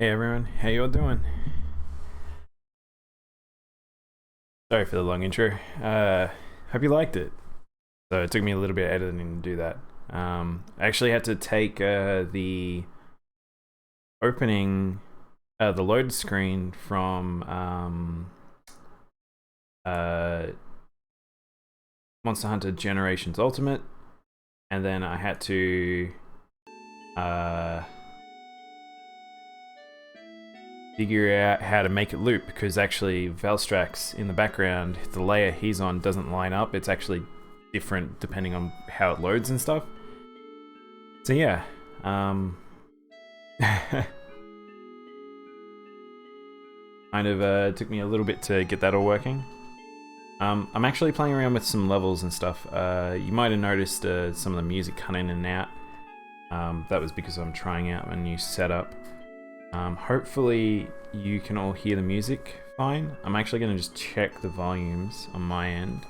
Hey everyone, how y'all doing? Sorry for the long intro. Hope you liked it. So it took me a little bit of editing to do that. I actually had to take the opening, the load screen from Monster Hunter Generations Ultimate, and then I had to figure out how to make it loop, because actually Valstrax in the background, the layer he's on doesn't line up. It's actually different depending on how it loads and stuff. So yeah, kind of took me a little bit to get that all working. I'm actually playing around with some levels and stuff. You might have noticed some of the music cut in and out. That was because I'm trying out a new setup. Hopefully you can all hear the music fine. I'm actually going to just check the volumes on my end,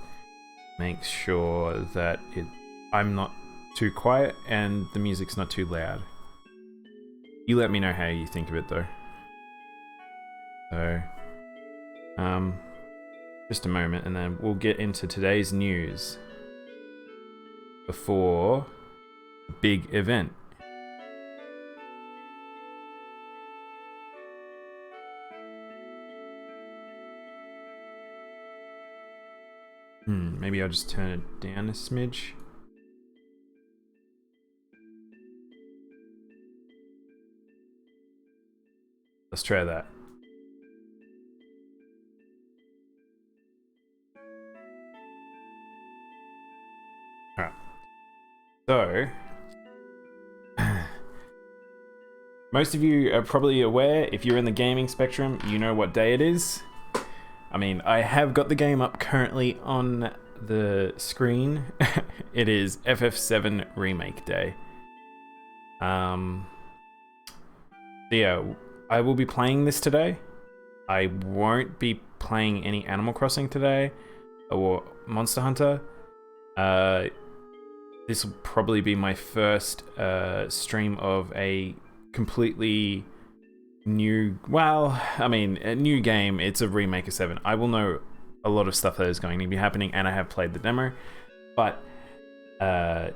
make sure that I'm not too quiet and the music's not too loud. You let me know how you think of it though. So, just a moment and then we'll get into today's news before the big event. Maybe I'll just turn it down a smidge. Let's try that. Alright. So, most of you are probably aware, if you're in the gaming spectrum, you know what day it is. I mean, I have got the game up currently on the screen. It is FF7 Remake Day. Yeah, I will be playing this today. I won't be playing any Animal Crossing today or Monster Hunter. This will probably be my first stream of a completely new, well, I mean, a new game. It's a remake of 7. I will know a lot of stuff that is going to be happening, and I have played the demo, but I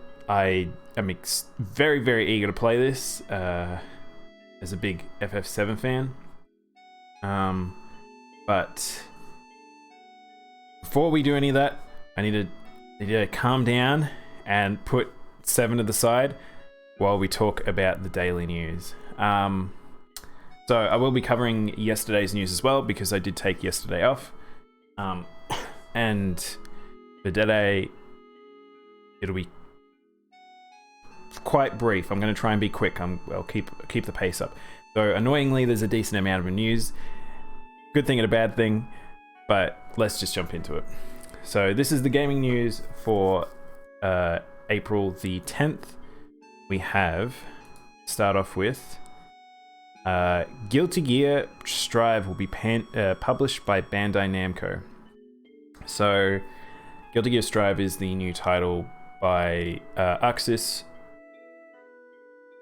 am very, very eager to play this as a big FF7 fan. But before we do any of that, I need to calm down and put 7 to the side while we talk about the daily news. So I will be covering yesterday's news as well, because I did take yesterday off. And for today, it'll be quite brief. I'm going to try and be quick. I'll keep the pace up. So annoyingly, there's a decent amount of news. Good thing and a bad thing, but let's just jump into it. So this is the gaming news for April the 10th. We have, start off with, Guilty Gear Strive will be published by Bandai Namco. So, Guilty Gear Strive is the new title by Axis.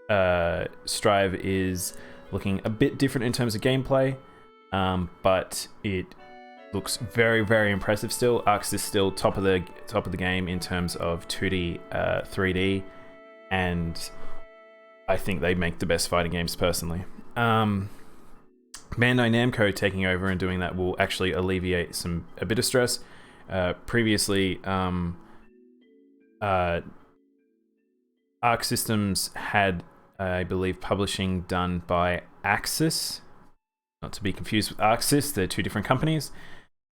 Strive is looking a bit different in terms of gameplay, but it looks very, very impressive still. Axis still top of the game in terms of 2D, 3D, and I think they make the best fighting games personally. Bandai Namco taking over and doing that will actually alleviate a bit of stress. Previously, Arc Systems had, I believe, publishing done by Axis, not to be confused with Arxis. They're two different companies.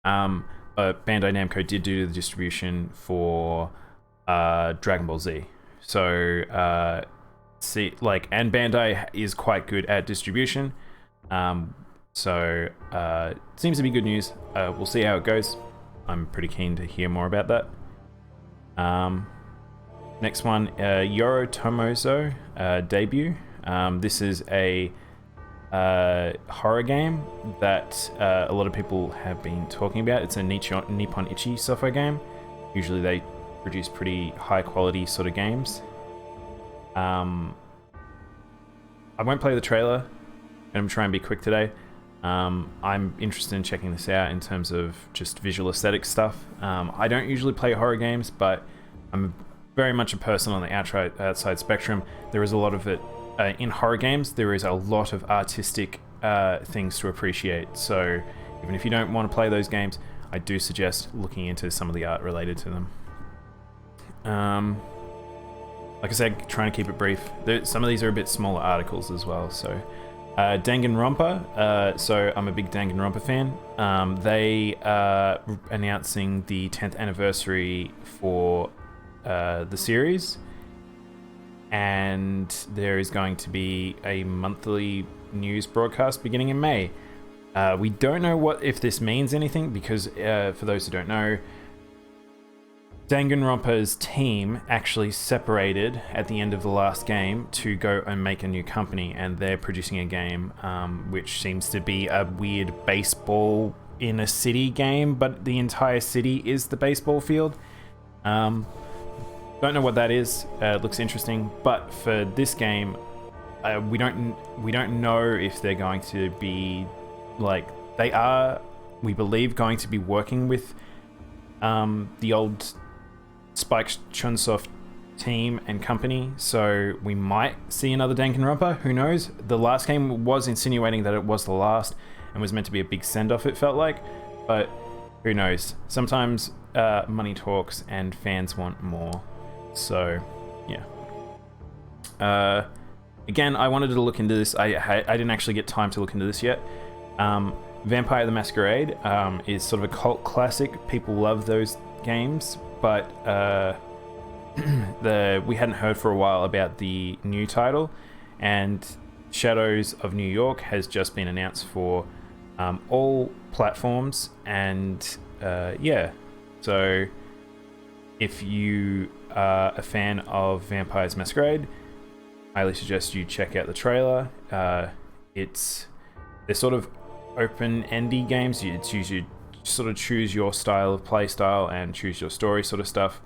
But Bandai Namco did do the distribution for Dragon Ball Z. So and Bandai is quite good at distribution. So it seems to be good news. We'll see how it goes. I'm pretty keen to hear more about that. Next one, Yoro Tomozo debut. This is a horror game that a lot of people have been talking about. It's a Nippon Ichi software game. Usually they produce pretty high quality sort of games. I won't play the trailer. going to try and be quick today. I'm interested in checking this out in terms of just visual aesthetic stuff. I don't usually play horror games, but I'm very much a person on the outside spectrum. There is a lot of it in horror games. There is a lot of artistic things to appreciate. So even if you don't want to play those games, I do suggest looking into some of the art related to them. Like I said, trying to keep it brief. Some of these are a bit smaller articles as well. So Danganronpa. So I'm a big Danganronpa fan. They are announcing the 10th anniversary for the series, and there is going to be a monthly news broadcast beginning in May. We don't know if this means anything, because for those who don't know, Danganronpa's team actually separated at the end of the last game to go and make a new company, and they're producing a game which seems to be a weird baseball in a city game, but the entire city is the baseball field. Don't know what that is. It looks interesting, but for this game, we don't know if they're going to be like they are. We believe going to be working with the old Spike Chunsoft team and company, so we might see another Danganronpa. Who knows? The last game was insinuating that it was the last and was meant to be a big send-off, it felt like, but who knows? Sometimes money talks and fans want more. So yeah. Again, I wanted to look into this. I didn't actually get time to look into this yet. Vampire the Masquerade is sort of a cult classic. People love those games, but we hadn't heard for a while about the new title, and Shadows of New York has just been announced for all platforms, and yeah, so if you are a fan of Vampire's Masquerade, I highly suggest you check out the trailer. They're sort of open-endy games. It's usually sort of choose your style of play style and choose your story sort of stuff.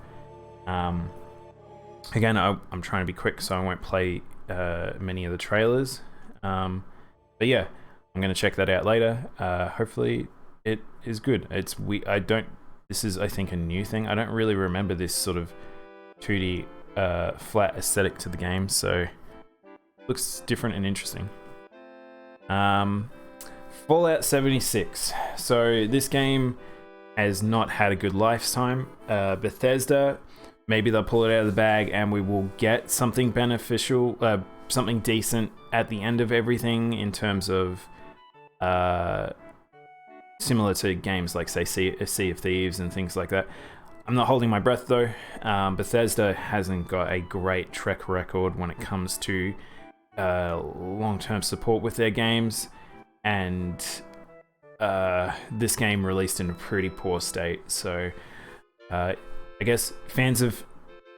Again, I'm trying to be quick, so I won't play many of the trailers. But yeah, I'm going to check that out later. Hopefully it is good. This is, I think, a new thing. I don't really remember this sort of 2D flat aesthetic to the game, so it looks different and interesting. Fallout 76. So this game has not had a good lifetime. Bethesda, maybe they'll pull it out of the bag and we will get something beneficial, something decent at the end of everything in terms of similar to games like, say, Sea of Thieves and things like that. I'm not holding my breath though. Bethesda hasn't got a great track record when it comes to long-term support with their games, and this game released in a pretty poor state. So I guess fans of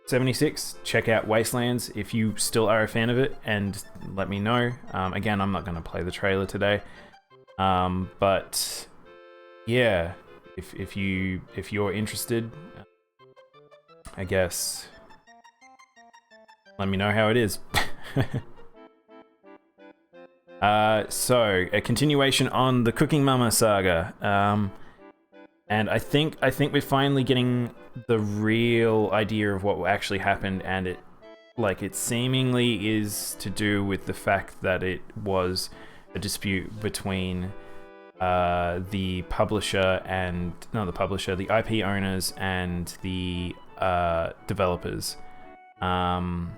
76, check out Wastelands if you still are a fan of it, and let me know. Again, I'm not going to play the trailer today, but yeah, if you're interested, I guess let me know how it is. So a continuation on the Cooking Mama saga, and I think we're finally getting the real idea of what actually happened, and it seemingly is to do with the fact that it was a dispute between the publisher and the IP owners and the developers. Haven't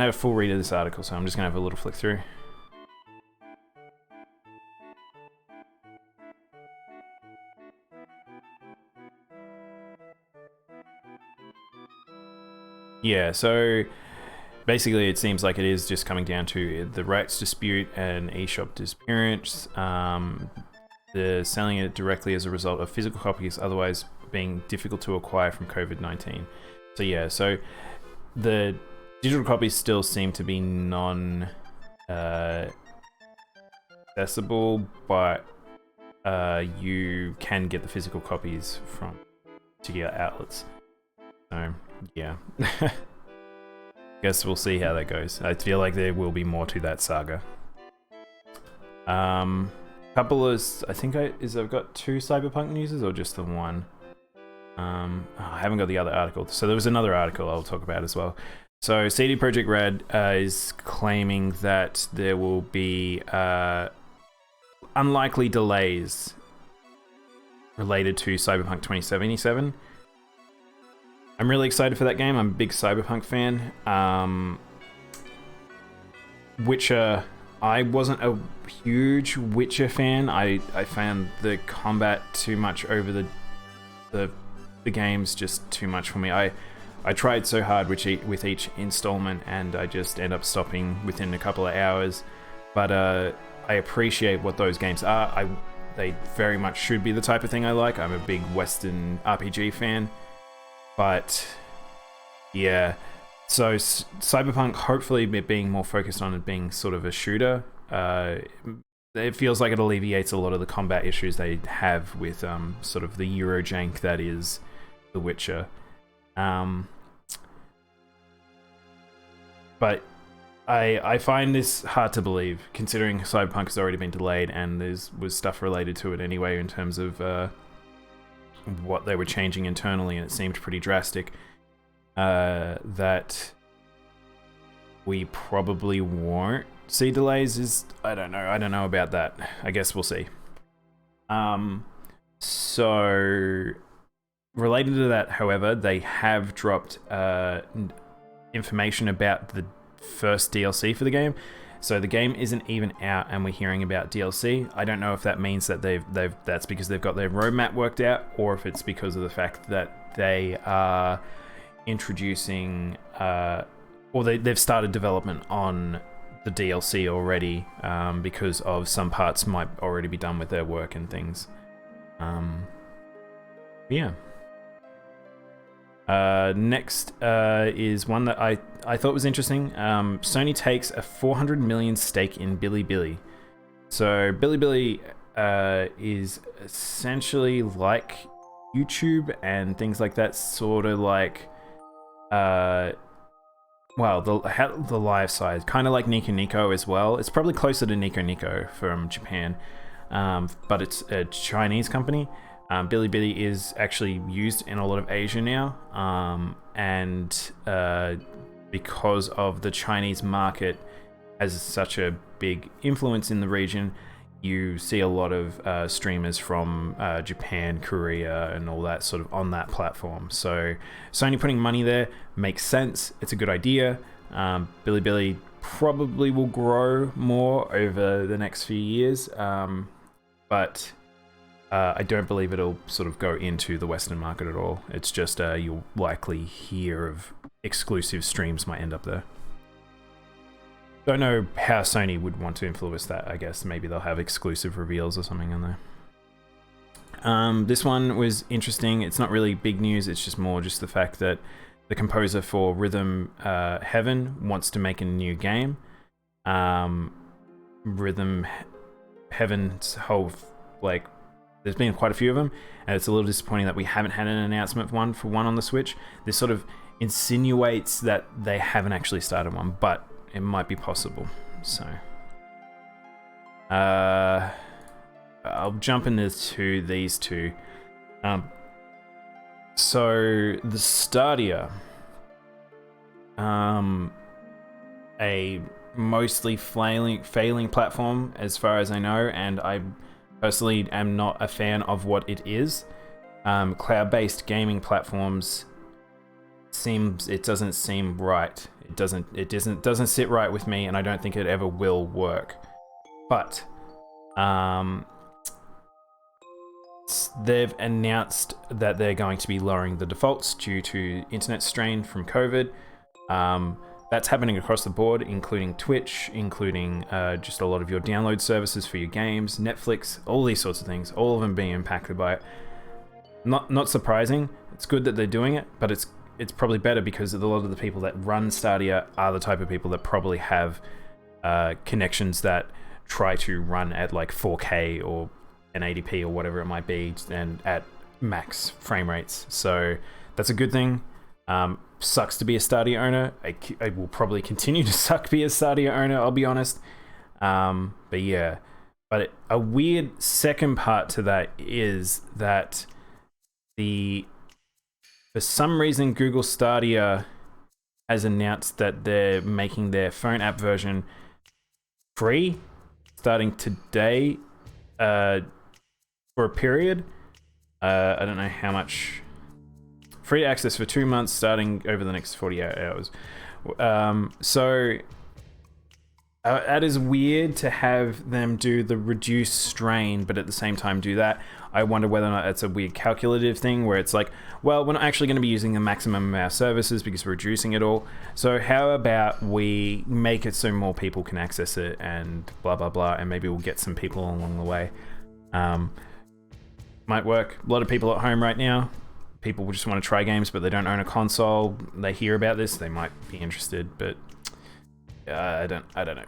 had a full read of this article, so I'm just gonna have a little flick through. Yeah, so basically it seems like it is just coming down to the rights dispute and eShop disappearance. They're selling it directly as a result of physical copies otherwise being difficult to acquire from COVID-19. So yeah, so the digital copies still seem to be accessible, but you can get the physical copies from particular outlets. So yeah. Guess we'll see how that goes. I feel like there will be more to that saga. Couple of, I've got 2 Cyberpunk newses or just the one. I haven't got the other article. So there was another article I'll talk about as well. So CD Projekt Red is claiming that there will be unlikely delays related to Cyberpunk 2077. I'm really excited for that game. I'm a big Cyberpunk fan. Witcher, I wasn't a huge Witcher fan. I found the combat too much over the game's just too much for me. I tried so hard with each installment, and I just end up stopping within a couple of hours. But I appreciate what those games are. They very much should be the type of thing I like. I'm a big Western RPG fan. But yeah, so Cyberpunk, hopefully being more focused on it being sort of a shooter, it feels like it alleviates a lot of the combat issues they have with sort of the Eurojank that is The Witcher. But I find this hard to believe, considering Cyberpunk has already been delayed and was stuff related to it anyway in terms of what they were changing internally, and it seemed pretty drastic, that we probably won't see delays. I don't know about that. I guess we'll see. So related to that, however, they have dropped information about the first DLC for the game. So the game isn't even out, and we're hearing about DLC. I don't know if that means that that's because they've got their roadmap worked out, or if it's because of the fact that they are introducing, or they've started development on the DLC already, because of some parts might already be done with their work and things. Yeah. Next is one that I thought was interesting. Sony takes a 400 million stake in Bilibili. So Bilibili is essentially like YouTube and things like that, sort of like the live side, kind of like Nico Nico as well. It's probably closer to Nico Nico from Japan, but it's a Chinese company. Bilibili is actually used in a lot of Asia now, and because of the Chinese market has such a big influence in the region, you see a lot of streamers from Japan, Korea, and all that sort of on that platform. So Sony putting money there makes sense. It's a good idea. Bilibili probably will grow more over the next few years, but I don't believe it'll sort of go into the Western market at all. It's just you'll likely hear of exclusive streams might end up there. Don't know how Sony would want to influence that. I guess maybe they'll have exclusive reveals or something in there. This one was interesting. It's not really big news. It's just more just the fact that the composer for Rhythm Heaven wants to make a new game. Rhythm Heaven's whole there's been quite a few of them, and it's a little disappointing that we haven't had an announcement for one on the Switch. This sort of insinuates that they haven't actually started one, but it might be possible. So I'll jump into these two. So the Stadia, a mostly failing platform as far as I know, and I personally am not a fan of what it is. Cloud-based gaming platforms doesn't seem right. It doesn't sit right with me, and I don't think it ever will work. But they've announced that they're going to be lowering the defaults due to internet strain from COVID. That's happening across the board, including Twitch, including just a lot of your download services for your games, Netflix, all these sorts of things, all of them being impacted by it. Not surprising. It's good that they're doing it, but it's probably better because a lot of the people that run Stadia are the type of people that probably have connections that try to run at like 4K or 1080p or whatever it might be, and at max frame rates. So that's a good thing. Sucks to be a Stadia owner. I will probably continue to suck be a Stadia owner, I'll be honest. But yeah. But a weird second part to that is that for some reason, Google Stadia has announced that they're making their phone app version free starting today for a period. I don't know how much. Free access for 2 months starting over the next 48 hours. So that is weird to have them do the reduced strain, but at the same time do that. I wonder whether or not it's a weird calculative thing where it's like, well, we're not actually going to be using the maximum of our services because we're reducing it all. So how about we make it so more people can access it and blah, blah, blah, and maybe we'll get some people along the way. Might work. A lot of people at home right now. People just want to try games, but they don't own a console. They hear about this, they might be interested, but I don't know.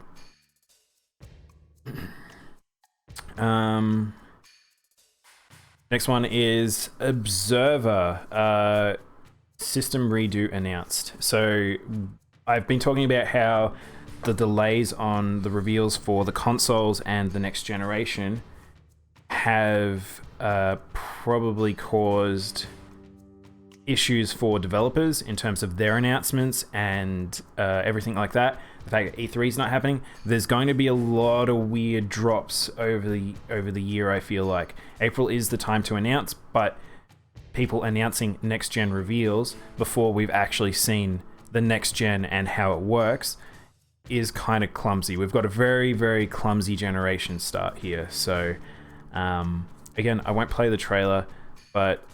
Next one is Observer system redo announced. So I've been talking about how the delays on the reveals for the consoles and the next generation have probably caused issues for developers in terms of their announcements and everything like that. The fact that E3 is not happening, there's going to be a lot of weird drops over the year. I feel like April is the time to announce, but people announcing next gen reveals before we've actually seen the next gen and how it works is kind of clumsy. We've got a very, very clumsy generation start here. So again, I won't play the trailer, but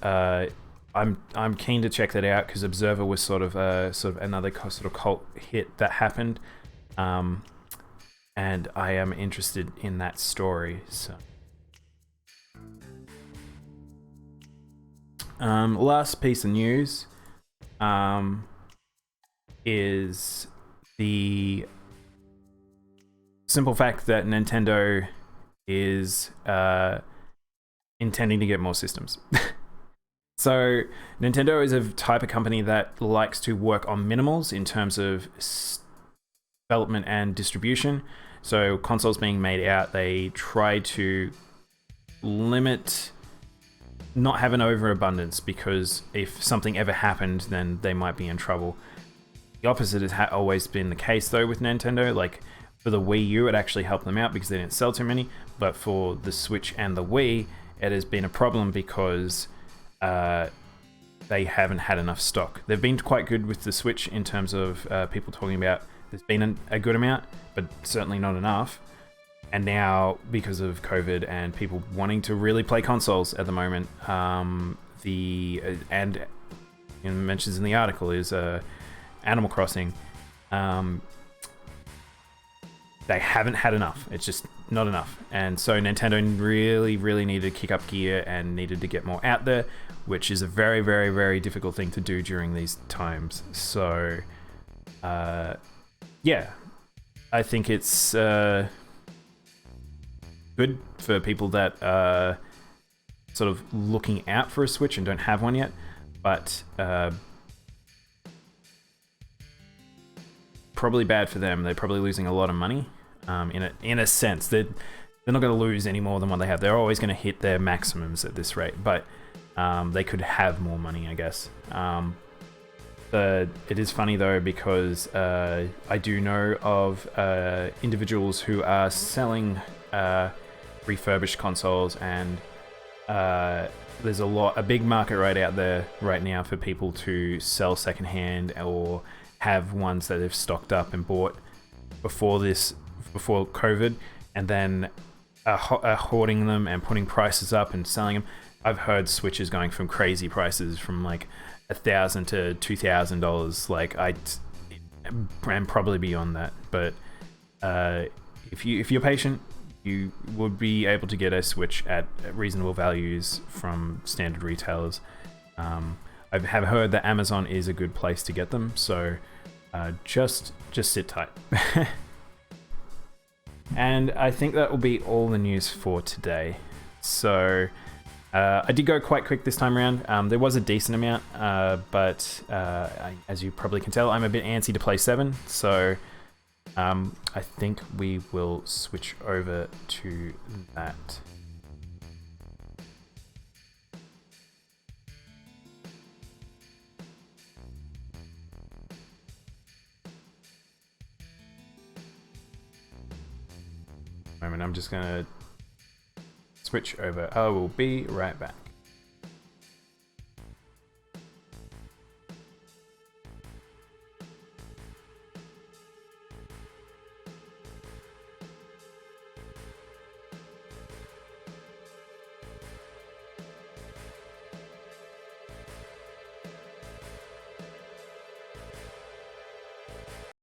I'm keen to check that out because Observer was sort of another sort of cult hit that happened, and I am interested in that story. So, last piece of news is the simple fact that Nintendo is intending to get more systems. So Nintendo is a type of company that likes to work on minimals in terms of development and distribution. So consoles being made out, they try to limit, not have an overabundance, because if something ever happened, then they might be in trouble. The opposite has always been the case though with Nintendo. Like for the Wii U, it actually helped them out because they didn't sell too many. But for the Switch and the Wii, it has been a problem because they haven't had enough stock. They've been quite good with the Switch in terms of people talking about there's been a good amount, but certainly not enough. And now, because of COVID and people wanting to really play consoles at the moment, mentions in the article is Animal Crossing. They haven't had enough. It's just not enough. And so Nintendo really, really needed to kick up gear and needed to get more out there, which is a very, very, very difficult thing to do during these times. So, yeah, I think it's good for people that are sort of looking out for a Switch and don't have one yet, but probably bad for them. They're probably losing a lot of money. In a sense, they're not going to lose any more than what they have. They're always going to hit their maximums at this rate, but they could have more money, I guess. It is funny though because I do know of individuals who are selling refurbished consoles, and there's a big market right out there right now for people to sell secondhand or have ones that they've stocked up and bought before COVID, and then are hoarding them and putting prices up and selling them. I've heard Switches going from crazy prices from like $1,000 to $2,000, and probably beyond that. But if you're patient, you would be able to get a Switch at reasonable values from standard retailers. I have heard that Amazon is a good place to get them, so just sit tight. And I think that will be all the news for today. So I did go quite quick this time around. There was a decent amount, but as you probably can tell, I'm a bit antsy to play 7, so I think we will switch over to that. I'm just gonna switch over. I will be right back.